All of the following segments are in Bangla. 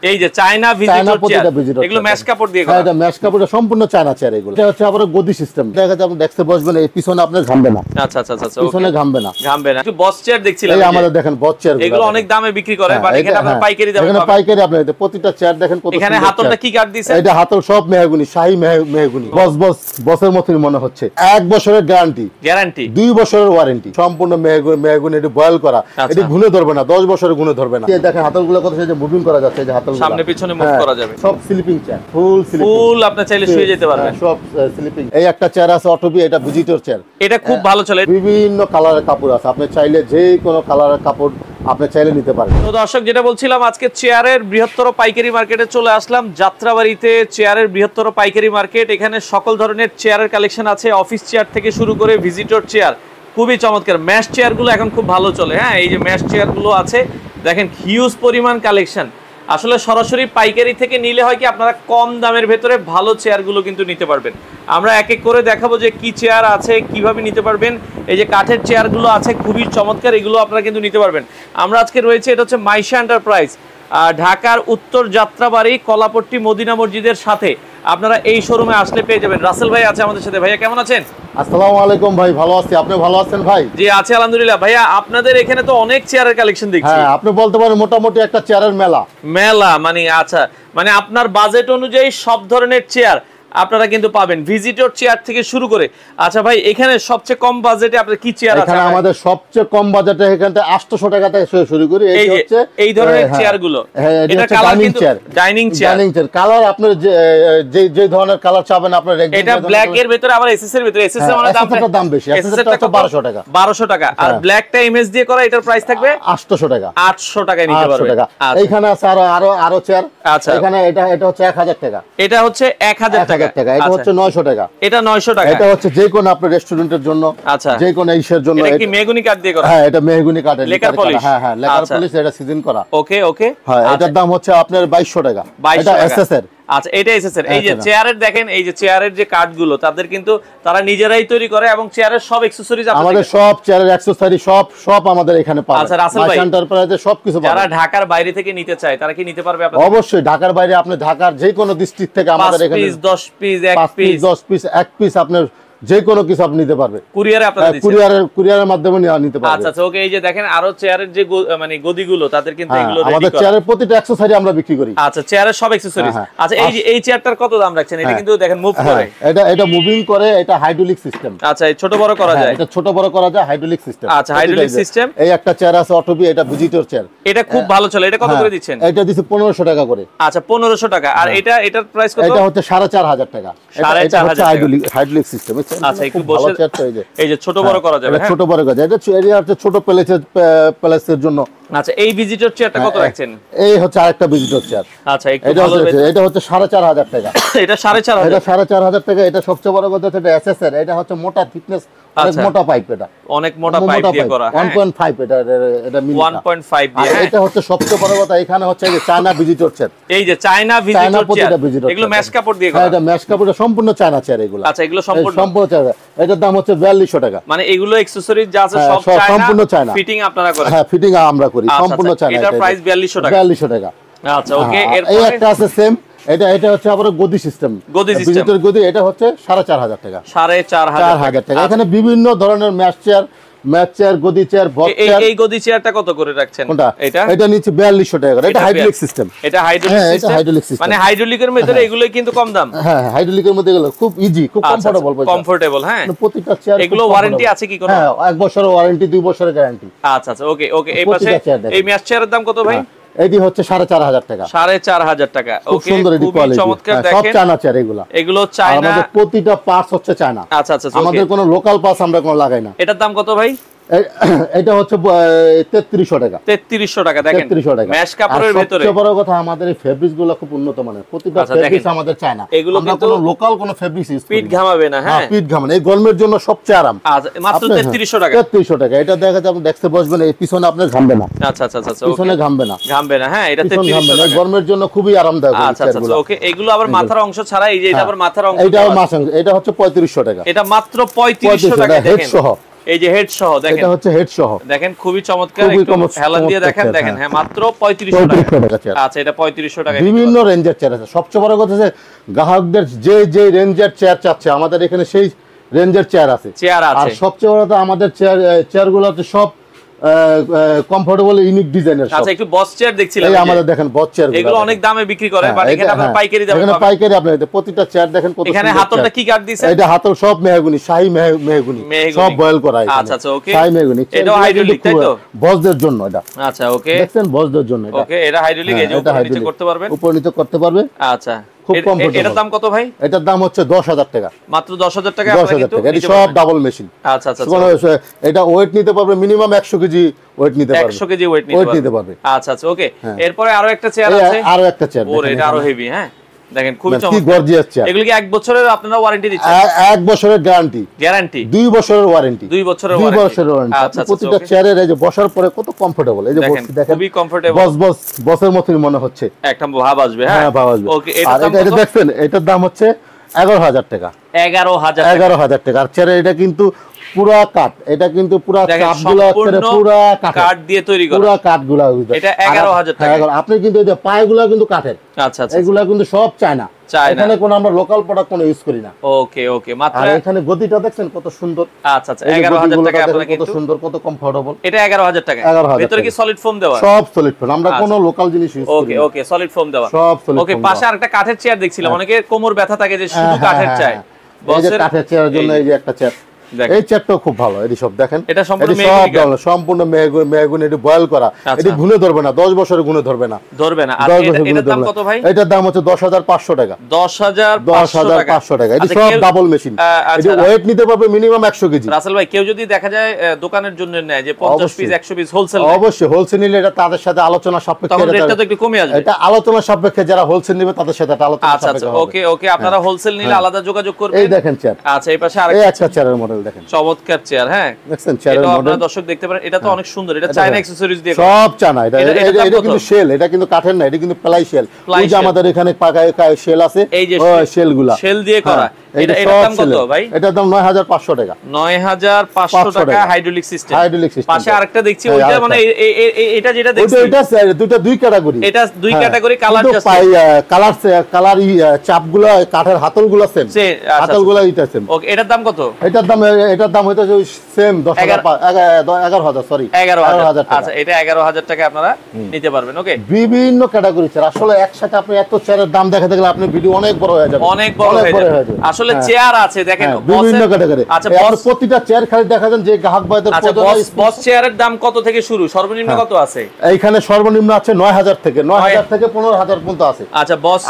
এই যে চায়না ভিজিটর চেয়ার, এগুলো ম্যাশ কাপড় দিয়ে করা। হ্যাঁ, এটা ম্যাশ কাপড়, সম্পূর্ণ চায়না চেয়ার এগুলো। এটা হচ্ছে আবার গদি সিস্টেম। দেখা যায় আপনি ডেস্কে বসবেন, এই পিছনে আপনার ঘামবে না। আচ্ছা আচ্ছা আচ্ছা, পিছনে ঘামবে না, ঘামবে না। একটু বস চেয়ার দেখছিলাম, এই আমাদের দেখেন বস চেয়ার, এগুলো অনেক দামে বিক্রি করে, বাট এখানে আপনারা পাইকারি দামে পাবেন। এখানে পাইকারি আপনারা প্রতিটা চেয়ার দেখেন কত সুন্দর। এখানে হাতলটা কি কাট দিয়েছে? এটা হাতল সব মেহগনি, শাহী মেহগনি, বসের মতই মনে হচ্ছে। 1 বছরের গ্যারান্টি, 2 বছরের ওয়ারেন্টি, সম্পূর্ণ মেহগনি। এটা বয়েল করা, এটা ঘুনে ধরবে না, 10 বছরের ঘুনে ধরবে না। দেখেন হাতলগুলো কত সুন্দর মুভিং করা যাচ্ছে, এই যে হাতলগুলো সামনে পিছনে মুভ করা যাবে। সব স্লিপিং চেয়ার, ফুল আপনি চাইলে শুয়ে যেতে পারবেন, সব স্লিপিং। এই একটা চেয়ার আছে অটোবি, এটা ভিজিটর চেয়ার, এটা খুব ভালো চলে। বিভিন্ন কালারের কাপড় আছে, আপনি চাইলে যে কোনো কালারের কাপড় আপনি চাইলে নিতে পারেন। তো দর্শক, যেটা বলছিলাম, আজকে চেয়ারের বৃহত্তর পাইকারি মার্কেটে চলে আসলাম, যাত্রাবাড়িতে চেয়ারের বৃহত্তর পাইকারি মার্কেট। এখানে সকল ধরনের চেয়ারের কালেকশন আছে, অফিস চেয়ার থেকে শুরু করে ভিজিটর চেয়ার, খুবই চমৎকার। ম্যাশ চেয়ারগুলো এখন খুব ভালো চলে। হ্যাঁ, এই যে ম্যাশ চেয়ারগুলো আছে, দেখেন হিউজ পরিমাণ কালেকশন। আসলে সরাসরি পাইকারি থেকে নিলে হয় কি, আপনারা কম দামের ভেতরে ভালো চেয়ারগুলো কিন্তু নিতে পারবেন। আমরা এক এক করে দেখাবো যে কি চেয়ার আছে, কিভাবে নিতে পারবেন। এই যে কাঠের চেয়ারগুলো আছে, খুবই চমৎকার, এগুলো আপনারা কিন্তু নিতে পারবেন। আমরা আজকে রয়েছে, এটা হচ্ছে মাইশা এন্টারপ্রাইজ, ঢাকার উত্তর যাত্রাবাড়ি কলাপট্টি মদিনা মসজিদের সাথে। আপনারা এই শোরুমে আসলে পেয়ে যাবেন। রাসেল ভাই আছে আমাদের সাথে। ভাইয়া কেমন আছেন? আসসালামু আলাইকুম ভাই, ভালো আছি, আপনি ভালো আছেন ভাই? জি আছি আলহামদুলিল্লাহ। ভাইয়া, আপনাদের এখানে তো অনেক চেয়ারের কালেকশন দেখছি। হ্যাঁ, আপনি বলতে পারেন মোটামুটি একটা চেয়ারের মেলা। মানে আচ্ছা, মানে আপনার বাজেট অনুযায়ী সব ধরনের চেয়ার আপনারা কিন্তু পাবেন, ভিজিটর চেয়ার থেকে শুরু করে। আচ্ছা ভাই, এখানে সবচেয়ে কম বাজেটে আপনার কি চেয়ার আছে? এখানে আমাদের সবচেয়ে কম বাজেটে এখানে 800 টাকা থেকে শুরু করি। এই হচ্ছে এই ধরনের চেয়ারগুলো, এটা কালার কিন্তু ডাইনিং চেয়ার। কালার আপনার যে ধরনের কালার চাবেন আপনার, এটা ব্ল্যাক এর ভিতরে, আবার এসএস এর ভিতরে। এসএস এর মানে দাম বেশি, এসএস এর টাকা 1200 টাকা। 1200 টাকা। আর ব্ল্যাকটা ইমেজ দিয়ে করা, এটার প্রাইস থাকবে 800 টাকা। 800 টাকায় নিতে পারবেন। এইখানে আছে আরো চেয়ার। আচ্ছা, এখানে এটা হচ্ছে 1000 টাকা। এটা হচ্ছে 1000 টাকা। এটা হচ্ছে 900 টাকা। এটা 900 টাকা। এটা হচ্ছে যে কোনো আপনার রেস্টুরেন্টের জন্য, আচ্ছা, যে কোনো ইসের জন্য। এটা কি মেহগনি কাঠ দিয়ে করা? হ্যাঁ, এটা মেহগনি কাঠের লেকার পলিশ। হ্যাঁ, লেকার পলিশ, এটা সিজন করা। ওকে। হ্যাঁ, এটার দাম হচ্ছে আপনার 2200 টাকা। এটা এসএস এর। আচ্ছা, এটা এসএস এর। এই যে চেয়ারের দেখেন, এই যে চেয়ারের যে কাঠগুলো, তাদের কিন্তু তারা নিজেরাই তৈরি করে, এবং চেয়ারের সব অ্যাকসেসরিজ আমাদের সব চেয়ারের অ্যাকসেসরি সব আমাদের এখানে পাবেন। আচ্ছা রাসেল ভাই, এন্টারপ্রাইজে সবকিছু পাবেন। যারা ঢাকার বাইরে থেকে নিতে চায়, তারা কি নিতে পারবে আপনাদের? অবশ্যই, ঢাকার বাইরে, আপনি ঢাকার যে কোনো ডিস্ট্রিক্ট থেকে আমাদের এখানে 5 পিস 10 পিস 1 পিস এক পিস আপনার যে কোনো কিছু আপনি নিতে পারবে। কুরিয়ারে আপনারা দিচ্ছেন? কুরিয়ারের মাধ্যমে নিতে পারবে। আচ্ছা ওকে। এই যে দেখেন আরো চেয়ারের যে মানে গদিগুলো, তাদের কিন্তু এগুলো রেডি করা। আমাদের চেয়ারের প্রতিটা অ্যাকসেসরি আমরা বিক্রি করি। আচ্ছা, চেয়ারের সব অ্যাকসেসরিজ। আচ্ছা, এই যে এই চেয়ারটার কত দাম রাখছেন? এটা কিন্তু দেখেন মুভ করে, এটা মুভিং করে, এটা হাইড্রোলিক সিস্টেম। আচ্ছা, এই ছোট বড় করা যায়। এটা ছোট বড় করা যায়, হাইড্রোলিক সিস্টেম। আচ্ছা, হাইড্রোলিক সিস্টেম। এই একটা চেয়ার আছে অটোবি, এটা ভিজিটর চেয়ার, এটা খুব ভালো চলে। এটা কত করে দিচ্ছেন? এটা দিছি 1500 টাকা করে। আচ্ছা, 1500 টাকা। আর এটার প্রাইস কত? এটা হচ্ছে 4500 টাকা। 4500 হাইড্রোলিক সিস্টেম। আচ্ছা, একটু বসে এই যে ছোট বড় করা যাবে। ছোট বড় করা যায়, এটা এরিয়া হচ্ছে ছোট প্লেসের জন্য। আচ্ছা, এই ভিজিটর চেয়ারটা কত রাখছেন? এই হচ্ছে আরেকটা ভিজিটর চেয়ার। আচ্ছা, এটা হচ্ছে 4500 টাকা। এটা 4500। এটা 4500 টাকা। এটা সবচেয়ে বড় কথা হচ্ছে এটা এসএস এর। এটা হচ্ছে মোটা থিকনেস, অনেক মোটা পাইপ, এটা অনেক মোটা পাইপ দিয়ে করা। 1.5 এটা মিলি 1.5 দিয়ে। এটা হচ্ছে সবচেয়ে বড় কথা, এখানে হচ্ছে এই যে চায়না ভিজিটর চেয়ার। এই যে চায়না ভিজিটর চেয়ার, এগুলো ম্যাশ কাপড় দিয়ে করা। হ্যাঁ, এটা ম্যাশ কাপড়, সম্পূর্ণ চায়না চেয়ার এগুলো। আচ্ছা, এগুলো সম্পূর্ণ চায়না। এটার দাম হচ্ছে 4200 টাকা। মানে এগুলো অ্যাকসেসরিজ যা আছে সব সম্পূর্ণ চায়না। ফিটিং আপনারা করেন? হ্যাঁ, ফিটিং আমরা করি, সম্পূর্ণ চায়না। এটার প্রাইস 4200 টাকা। 4200 টাকা। আচ্ছা ওকে। এই একটা আছে সেম, এটা হচ্ছে আবার গদি সিস্টেম। ভিজিটর গদি, এটা হচ্ছে 4500 টাকা। 4500 টাকা। এখানে বিভিন্ন ধরনের ম্যাশ চেয়ার, গদি চেয়ার, বক্স চেয়ার। এই গদি চেয়ারটা কত করে রাখছেন? এটা নিচে 4200 টাকা। এটা হাইড্রোলিক সিস্টেম। এটা হাইড্রোলিক সিস্টেম। মানে হাইড্রোলিকের মধ্যে এগুলোই কিন্তু কম দাম। হ্যাঁ, হাইড্রোলিকের মধ্যে এগুলো খুব ইজি, খুব কমফোর্টেবল। হ্যাঁ, প্রতিটা চেয়ার এগুলো ওয়ারেন্টি আছে কি কোনো? হ্যাঁ, 1 বছরের ওয়ারেন্টি, 2 বছরের গ্যারান্টি। আচ্ছা ওকে। এই পাশে এই ম্যাশ চেয়ারের দাম কত ভাই? এটি হচ্ছে 4500 টাকা। 4500 টাকা। ওকে, খুব চমৎকার। দেখেন, সব চায়না চেয়ার এগুলো চায়না। আমাদের প্রতিটা পার্টস হচ্ছে চায়না। আচ্ছা, আমাদের কোনো লোকাল পার্টস আমরা কোনো লাগাই না। এটার দাম কত ভাই? এটা হচ্ছে 3300 টাকা। 3300 টাকা। দেখেন, 3300 টাকা। ম্যাশ কাপড়ের ভিতরে। সবচেয়ে বড় কথা, আমাদের এই ফেব্রিক্স গুলো খুব উন্নত মানের। প্রতিটা ফেব্রিক্স আমাদের চায়না। এগুলো কিন্তু কোনো লোকাল কোনো ফেব্রিক্স ইউজ করি না। পিট ঘামাবে না। হ্যাঁ, পিট ঘামাবে না। এই গরমের জন্য সবচেয়ে আরাম। আচ্ছা, মাত্র 3300 টাকা। 3300 টাকা। এটা দেখা যায় আপনি ডেস্কে বসবেন, এই পিছনে আপনার ঘামবে না। আচ্ছা। পিছনে ঘামবে না। হ্যাঁ, এটা 3300 টাকা। গরমের জন্য খুবই আরামদায়ক। আচ্ছা ওকে। এগুলো আবার মাথার অংশ ছাড়া, এই যে এটা আবার মাথার অংশ। এটা হচ্ছে 3500 টাকা। এটা মাত্র 3500 টাকা। হেড সহ। এই যে হেড সহ দেখেন, এটা হচ্ছে হেড সহ দেখেন খুবই চমৎকার, একটু হেলান দিয়ে দেখেন, দেখেন হ্যাঁ মাত্র 3500 টাকা। আচ্ছা এটা 3500 টাকা। বিভিন্ন রেঞ্জের চেয়ার আছে। সবচেয়ে বড় কথা হচ্ছে গ্রাহকদের যে রেঞ্জের চেয়ার চাচ্ছে আমাদের এখানে সেই রেঞ্জের চেয়ার আছে। আর সবচেয়ে বড় কথা আমাদের চেয়ারগুলো হচ্ছে সব কমফোর্টেবল ইউনিক ডিজাইনের। আচ্ছা একটু বস চেয়ার দেখছিলাম, এই আমাদের দেখেন বস চেয়ার, এগুলো অনেক দামে বিক্রি করে, বাট এখানে আপনারা পাইকারি দামে পাবেন। এখানে পাইকারি আপনাদের প্রতিটা চেয়ার দেখেন কত সুন্দর। এখানে হাতলটা কি কাট দিয়েছে? এটা হাতল সব মেহগনি, শাহী মেহগনি, সব বয়েল করা এখানে। আচ্ছা আচ্ছা ওকে, শাহী মেহগনি। এটাও হাইড্রোলিক তাই তো? বসদের জন্য এটা। আচ্ছা ওকে, দেখছেন বসদের জন্য এটা। ওকে এটা হাইড্রোলিক, এই যে উপর নিচে করতে পারবেন, উপর নিচে করতে পারবে। আচ্ছা খুব কমফোর্টেবল। এটার দাম কত ভাই? এটার দাম হচ্ছে 10000 টাকা, মাত্র 10000 টাকা। আপনারা কিন্তু এটা সব ডাবল মেশিন। আচ্ছা আচ্ছা, এটা ওয়েট নিতে পারবে মিনিমাম 100 কেজি ওয়েট নিতে পারবে, 100 কেজি ওয়েট নিতে পারবে। আচ্ছা আচ্ছা ওকে, এরপরে আরো একটা চেয়ার আছে, আরো একটা চেয়ার ওরে এটা আরো হেভি। হ্যাঁ দেখেন খুবই কি চমৎকার, গর্জিয়াস চেয়ার। এগুলো কি 1 বছরের আপনারা ওয়ারেন্টি দিচ্ছেন? 1 বছরের গ্যারান্টি, 2 বছরের ওয়ারেন্টি, 2 বছরের ওয়ারেন্টি। আচ্ছা প্রতিটা চেয়ারের এই যে বসার পরে কত কমফোর্টেবল, এই যে বসে দেখেন খুবই কমফোর্টেবল, বসের মতই মনে হচ্ছে, একটা ভাব আসবে। হ্যাঁ ভাব আসবে। ওকে এটা দেখছেন এটার দাম হচ্ছে 11000 টাকা। 11000 টাকা। আর চেয়ারের এটা কিন্তু পুরা কাঠ, এটা কিন্তু পুরা কাঠগুলো পুরা কাঠ দিয়ে তৈরি করা, পুরা কাঠগুলো। এটা 11000 টাকা। আপনি কিন্তু এই যে পায়গুলো কিন্তু কাঠের। আচ্ছা আচ্ছা, এগুলা কিন্তু সব চায়না, এখানে কোনো আমরা লোকাল প্রোডাক্ট কোনো ইউজ করি না। ওকে ওকে, মাত্র। আর এখানে গতিটা দেখছেন কত সুন্দর। আচ্ছা আচ্ছা 11000 টাকা আপনারা কিন্তু কত সুন্দর, কত কমফোর্টেবল। এটা 11000 টাকা। ভিতরে কি সলিড ফোম দেওয়া? সব সলিড ফোম, আমরা কোনো লোকাল জিনিস ইউজ করি না। ওকে ওকে, সলিড ফোম দেওয়া, সব সলিড ফোম। ওকে পাশে আরেকটা কাঠের চেয়ার দেখছিলাম, অনেকে কোমর ব্যথা থাকে যে শুধু কাঠের চাই, এই যে কাঠের চেয়ারের জন্য এই যে একটা চেয়ার, এই চেয়ারটাও খুব ভালো। এটি সব দেখেন, এটা সম্পূর্ণ মেহগনি, এটি বয়েল করা, এটি ঘুনে ধরবে না, 10 বছরের ঘুনে ধরবে না। আর এটার দাম কত ভাই? এটার দাম হচ্ছে 10500 টাকা। 10500 টাকা। এটি সব ডাবল মেশিন, এটি ওয়েট নিতে পারবে মিনিমাম 100 কেজি। রাসেল ভাই কেউ যদি দেখা যায় দোকানের জন্য নেয় যে 50 পিস 100 পিস হোলসেল, অবশ্যই হোলসেল নিলে এটা তাদের সাথে আলোচনা সাপেক্ষে রেটটা তো একটু কমে আসবে। এটা আলোচনা সাপেক্ষে, যারা হোলসেল নেবে তাদের সাথে আলোচনা সাপেক্ষে। আচ্ছা ওকে ওকে, আপনারা হোলসেল নিলে আলাদা যোগাযোগ করবেন। এই দেখেন চেয়ার। আচ্ছা এই পাশে আরেকটা চেয়ারের মডেল দেখেন, চমৎকার চেয়ার। হ্যাঁ দেখছেন চেয়ারের মডেল, আপনারা দর্শক দেখতে পারেন, এটা তো অনেক সুন্দর। এটা চায়না অ্যাকসেসরিজ দিয়ে সব চায়না। এটা কিন্তু শেল, এটা কিন্তু কাঠের না, এটা কিন্তু প্লাই শেল। এই যে আমাদের এখানে পাকায় শেল আছে, এই যে শেলগুলা শেল দিয়ে করা। এটার দাম কত ভাই? এটার দাম 9500 টাকা। 9500 টাকা হাইড্রোলিক সিস্টেম। পাশে আরেকটা দেখছি, ওইটা মানে এটা যেটা দেখছি, এটা দুই ক্যাটাগরি, এটা দুই ক্যাটাগরি কালার, জাস্ট কালার চাপগুলো কাঠের, হাতলগুলো সেম, হাতলগুলো এটা সেম। ওকে এটার দাম কত? এটার দাম হইতাছে সেম 11000 সরি 11000। আচ্ছা এটা 11000 টাকা আপনারা নিতে পারবেন। ওকে বিভিন্ন ক্যাটাগরি চেয়ার। আসলে একসাথে আপনি এত চেয়ারের দাম দেখাতে গেলে আপনি ভিডিও অনেক বড় হয়ে যাবে, অনেক বড় হয়ে যাবে। আসলে চেয়ার আছে দেখেন বিভিন্ন ক্যাটাগরি। আচ্ছা প্রতিটা চেয়ার খালি দেখা যান যে গ্রাহক ভাইদের বস চেয়ারের দাম কত থেকে শুরু, সর্বনিম্ন কত আছে? এইখানে সর্বনিম্ন আছে 9000 থেকে 15000 পর্যন্ত আছে। আচ্ছা বস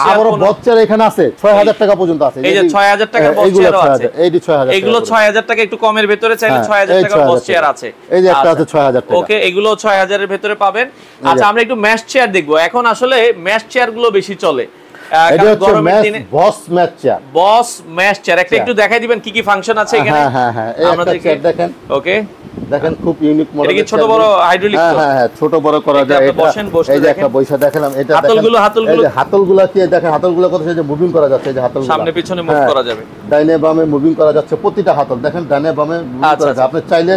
চেয়ার এখানে আছে 6000 টাকা পর্যন্ত আছে। এই যে 6000 টাকা বস চেয়ারও আছে, এইটি 6000, এগুলো 6000 টাকা, একটু কমের ভিতরে চাইলে 6000 টাকা বস চেয়ার আছে। এই যে একটা আছে 6000 টাকা। ওকে এগুলো 6000 এর ভিতরে পাবেন। আচ্ছা আমরা একটু ম্যাশ চেয়ার দেখবো। এখন আসলে ম্যাশ চেয়ার গুলো বেশি চলে, বস ম্যাশ চেয়ার। বস ম্যাশ চেয়ার একটা একটু দেখাই দিবেন কি কি ফাংশন আছে এখানে? হ্যাঁ আমরা দেখেন। ওকে দেখেন খুব ইউনিক মডেল। এটা কি ছোট বড় হাইড্রোলিক? হ্যাঁ ছোট বড় করা যায়। এটা এই যে একটা বৈশা দেখালাম, এটা হাতলগুলো এই যে হাতলগুলো কি দেখেন, হাতলগুলো কত যে মুভিং করা যাচ্ছে, এই যে হাতলগুলো সামনে পিছনে মুভ করা যাবে, ডাইনে বামে মুভিং করা যাচ্ছে। প্রতিটা হাতল দেখেন ডাইনে বামে মুভিং করা যাচ্ছে। আপনি চাইলে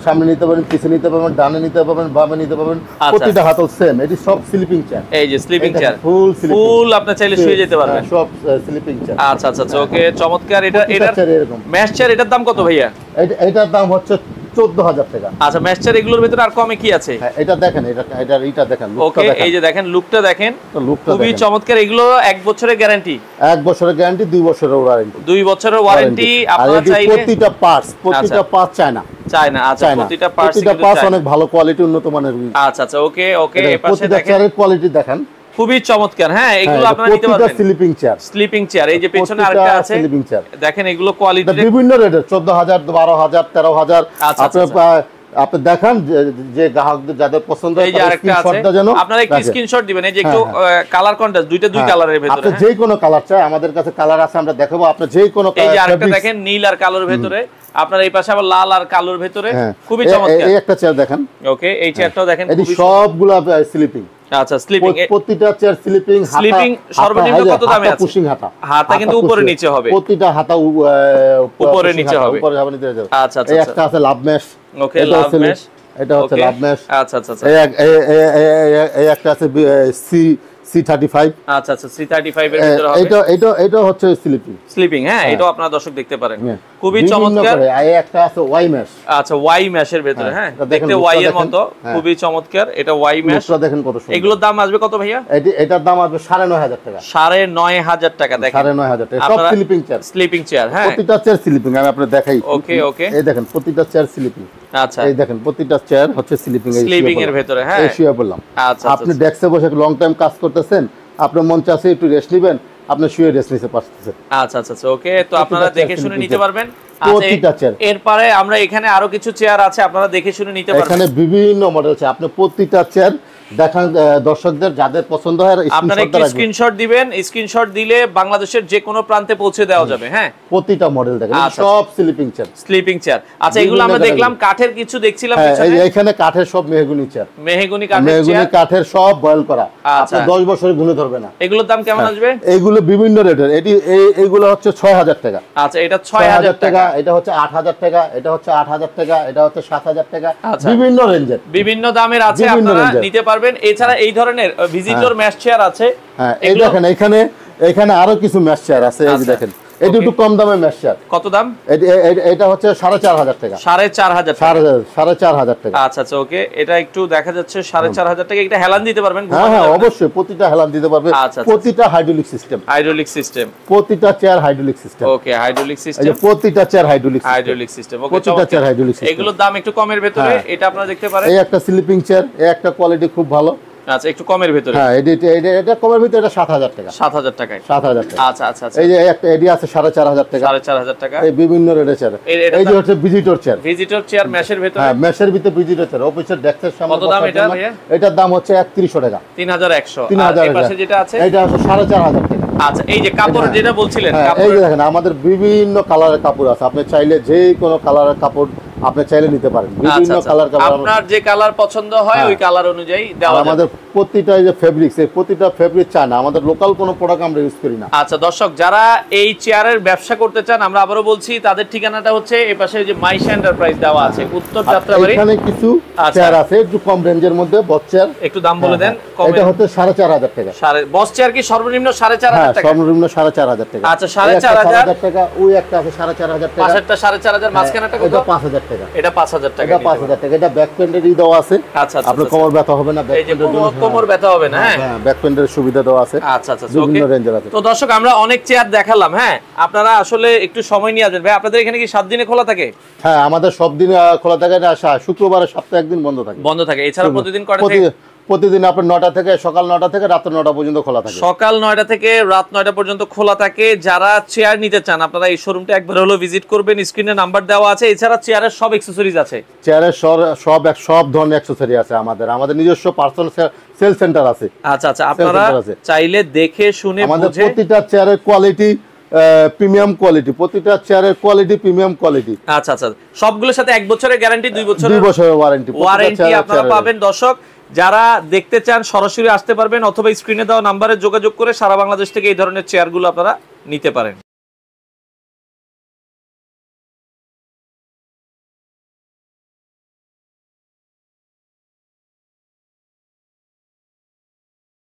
সামনে নিতে পারেন, পিছনে নিতে পারবেন, ডানে নিতে পারবেন, বামে নিতে পারবেন। প্রতিটা হাতল সেম। এটি সব স্লিপিং চেয়ার। এই যে স্লিপিং চেয়ার, ফুল আপনি চাইলে শুয়ে যেতে পারবেন, সব স্লিপিং চেয়ার। আচ্ছা আচ্ছা ওকে চমৎকার। এটা ম্যাশ চেয়ার, এটার দাম কত ভাইয়া? এটার দাম হচ্ছে 14000 টাকা। আচ্ছা ম্যাশ চেয়ার এগুলোর ভিতরে আর কমে কি আছে? এটা দেখেন, এটা দেখেন। ওকে এই যে দেখেন লুকটা দেখেন, খুবই চমৎকার। এগুলো 1 বছরের গ্যারান্টি, 1 বছরের গ্যারান্টি, 2 বছরের ওয়ারেন্টি, 2 বছরের ওয়ারেন্টি। আপনারা চাইলে প্রতিটা পার্টস চায়না। আচ্ছা প্রতিটা পার্টস অনেক ভালো কোয়ালিটি, উন্নত মানের। আচ্ছা আচ্ছা ওকে ওকে এই পাশে প্রতিটা দেখেন চেয়ারের কোয়ালিটি দেখেন, খুবই চমৎকার। হ্যাঁ এগুলো আপনারা নিতে পারবেন। Sleeping chair, sleeping chair. এই যে পেছনে আরেকটা আছে স্লিপিং চেয়ার, দেখেন এগুলো কোয়ালিটি বিভিন্ন রেটের, 14000 12000 13000। আপনি দেখান যে গ্রাহকদের যাদের পছন্দ হয়, এই যে আরেকটা আছে, আপনারা একটু স্ক্রিনশট দিবেন। এই যে একটু কালার কন্ট্রাস্ট, দুই কালারের ভিতরে, আপনি যে কোনো কালার চাই আমাদের কাছে কালার আছে, আমরা দেখাবো। আপনি যে কোনো এই যে আরেকটা দেখেন নীল আর কালোর ভিতরে, আপনার এই পাশে আবার লাল আর কালোর ভিতরে, খুবই চমৎকার। এই একটা চেয়ার দেখেন। ওকে এই চেয়ারটাও দেখেন, এই সবগুলা স্লিপিং, আচ্ছা স্লিপিং, প্রতিটা চেয়ার স্লিপিং সর্বনিম্ন কত দামে আছে? পুশিং হাতা কিন্তু উপরে নিচে হবে, প্রতিটা হাতা উপরে নিচে হবে। আচ্ছা আচ্ছা, একটা আছে লাভ মেশ। ওকে, লাভ মেশ, এটা হচ্ছে লাভ মেশ। আচ্ছা আচ্ছা আচ্ছা, এই একটা আছে C35। আচ্ছা আচ্ছা, C35 এর ভিতরে হবে। এটা হচ্ছে স্লিপিং। হ্যাঁ, এটাও আপনারা দর্শক দেখতে পারেন, খুবই চমৎকার। এই একটা আছে ওয়াই মেশ। আচ্ছা, ওয়াই মেশের ভিতরে, হ্যাঁ দেখতে ওয়াই এর মতো, খুবই চমৎকার। এটা ওয়াই মেশ, দেখেন কত সুন্দর। এগুলোর দাম আসবে কত ভাইয়া? এটার দাম আসবে 9500 টাকা। 9500 টাকা। দেখেন 9500 টাকা, সব স্লিপিং চেয়ার। হ্যাঁ, প্রতিটা চেয়ার স্লিপিং। আমি আপনাদের দেখাই। ওকে ওকে, এই দেখেন প্রতিটা চেয়ার স্লিপিং। আচ্ছা, এই দেখেন প্রতিটা চেয়ার হচ্ছে স্লিপিং এর ভিতরে। হ্যাঁ, এই শুয়ে বললাম। আচ্ছা, আপনি ডেস্কে বসে লং টাইম কাজ করতেছেন, আপনার মন চাচ্ছে একটু রেস্ট নেবেন, আপনি শুয়ে রেস্ট নিতে পারতেছেন। আচ্ছা আচ্ছা, ওকে। তো আপনারা দেখে শুনে নিতে পারবেন। প্রতিটা চেয়ার। এরপরে আমরা এখানে আরো কিছু চেয়ার আছে, আপনারা দেখে শুনে নিতে পারবেন। এখানে বিভিন্ন মডেল আছে, আপনি প্রতিটা চেয়ার দেখান দর্শকদের, যাদের পছন্দ হয় আপনারা একটু স্ক্রিনশট দিবেন। স্ক্রিনশট দিলে বাংলাদেশের যে কোনো প্রান্তে পৌঁছে দেওয়া যাবে। হ্যাঁ, প্রতিটা মডেল দেখেন, সব স্লিপিং চেয়ার। আচ্ছা, এগুলো আমরা দেখলাম কাঠের, কিছু দেখছিলাম এখানে কাঠের, সব মেহগনি চেয়ার, মেহগনি কাঠের সব বয়েল করা। আপনি 10 বছরে গুণে ধরবে না। এগুলোর দাম কেমন আসবে? এগুলো বিভিন্ন রেটের। এইগুলো হচ্ছে 6000 টাকা। আচ্ছা, এটা 6000 টাকা, এটা হচ্ছে 8000 টাকা, এটা হচ্ছে 8000 টাকা, এটা হচ্ছে 7000 টাকা। বিভিন্ন রেঞ্জের, বিভিন্ন দামের আছে, আপনারা নিতে পারবেন। এছাড়া এই ধরনের ভিজিটর ম্যাশ চেয়ার আছে। হ্যাঁ, এই দেখেন এখানে আরো কিছু ম্যাশ চেয়ার আছে। এই যে দেখেন, এটা একটু কম দামে ম্যাশ চেয়ার। কত দাম? এটা হচ্ছে 4500 টাকা। 4500 টাকা। আচ্ছা আচ্ছা, ওকে। এটা একটু দেখা যাচ্ছে 4500 টাকা। এটা হেলান দিতে পারবেন? হ্যাঁ, অবশ্যই প্রতিটা হেলান দিতে পারবে। প্রতিটা হাইড্রোলিক সিস্টেম। প্রতিটা চেয়ার হাইড্রোলিক সিস্টেম। ওকে, হাইড্রোলিক সিস্টেম। প্রতিটা চেয়ার হাইড্রোলিক সিস্টেম। ওকে, প্রতিটা চেয়ার হাইড্রোলিক সিস্টেম। এগুলোর দাম একটু কমের ভিতরে, এটা আপনারা দেখতে পারেন। এই একটা স্লিপিং চেয়ার, এই একটা কোয়ালিটি খুব ভালো। আচ্ছা, একটু কমের ভিতরে। হ্যাঁ, এটা কমের ভিতরে, এটা 7000 টাকা। 7000 টাকায়। 7000 টাকা। আচ্ছা আচ্ছা আচ্ছা, এই যে একটা এডি আছে 4500 টাকা। 4500 টাকা। এই বিভিন্ন রেটের চেয়ার। এই যে হচ্ছে ভিজিটর চেয়ার ম্যাশের ভিতরে। হ্যাঁ, ম্যাশের ভিতরে ভিজিটর চেয়ার, অফিসের ডেস্কের সামনে। কত দাম এটা ভাইয়া? এটার দাম হচ্ছে 3100 টাকা। 3100। 3000। এই পাশে যেটা আছে, এটা হচ্ছে 4500 টাকা। আচ্ছা, এই যে কাপড় যেটা বলছিলেন, এই যে দেখেন, আমাদের বিভিন্ন কালারের কাপড় আছে। আপনি চাইলে যে কোনো কালারের কাপড় আপনি চাইলে নিতে পারেন। বিভিন্ন কালার, আপনার যে কালার পছন্দ হয় ওই কালার অনুযায়ী দেওয়া যাবে। আমাদের প্রতিটা যে ফেব্রিক্স, এই প্রতিটা ফেব্রিক চায় না, আমাদের লোকাল কোনো প্রোডাক্ট আমরা ইউজ করি না। আচ্ছা দর্শক, যারা এই চেয়ারের ব্যবসা করতে চান, আমরা আবারও বলছি, তাদের ঠিকানাটা হচ্ছে এই পাশে যে মাইশা এন্টারপ্রাইজ দেওয়া আছে, উত্তর যাত্রাবাড়ি। এখানে কিছু চেয়ার আছে একটু কম রেঞ্জের মধ্যে, বস চেয়ার। একটু দাম বলে দেন। এটা হচ্ছে 4500 টাকা। বস চেয়ার কি সর্বনিম্ন 4500 টাকা? সর্বনিম্ন 4500 টাকা। আচ্ছা, 4500 টাকা। ওই একটা আছে 4500 টাকা। পাশেরটা 4500, মাঝখানেরটা কত? এটা 5000 টাকা। এটা 5000 টাকা। এটা 5000 টাকা। এটা ব্যাক পেন্ডেরই দেওয়া আছে। আচ্ছা আচ্ছা, আপনার কোমর ব্যথা হবে না। এই যে কোমর ব্যথা হবে না। হ্যাঁ, ব্যাক পেন্ডের সুবিধা দেওয়া আছে। আচ্ছা আচ্ছা, ওকে। তো দর্শক, আমরা অনেক চেয়ার দেখালাম। হ্যাঁ, আপনারা আসলে একটু সময় নিয়ে আসবেন। ভাই, আপনাদের এখানে কি 7 দিনে খোলা থাকে? হ্যাঁ, আমাদের সব দিন খোলা থাকে না, শুক্রবারে সপ্তাহে একদিন বন্ধ থাকে। এছাড়া প্রতিদিন প্রতিদিন আপনার 9টা থেকে, সকাল 9টা থেকে রাত 9টা পর্যন্ত খোলা থাকে। সকাল 9টা থেকে রাত 9টা পর্যন্ত খোলা থাকে। যারা চেয়ার নিতে চান, আপনারা এই শোরুমটা একবার হলো ভিজিট করবেন। স্ক্রিনে নাম্বার দেওয়া আছে। এছাড়া চেয়ারের সব অ্যাকসেসরিজ আছে। চেয়ারের সব ধরনের অ্যাকসেসরি আছে। আমাদের নিজস্ব পার্সোনাল সেল সেন্টার আছে। আচ্ছা আচ্ছা, আপনারা চাইলে দেখে শুনে আমাদের প্রতিটা চেয়ারের কোয়ালিটি প্রিমিয়াম কোয়ালিটি। প্রতিটা চেয়ারের কোয়ালিটি প্রিমিয়াম কোয়ালিটি। আচ্ছা আচ্ছা, সবগুলোর সাথে 1 বছরের গ্যারান্টি, 2 বছরের ওয়ারেন্টি আপনারা পাবেন। দর্শক, যারা দেখতে চান সরাসরি আসতে পারবেন, অথবা স্ক্রিনে দেওয়া নাম্বারে যোগাযোগ করে সারা বাংলাদেশ থেকে এই ধরনের চেয়ারগুলো আপনারা নিতে পারেন।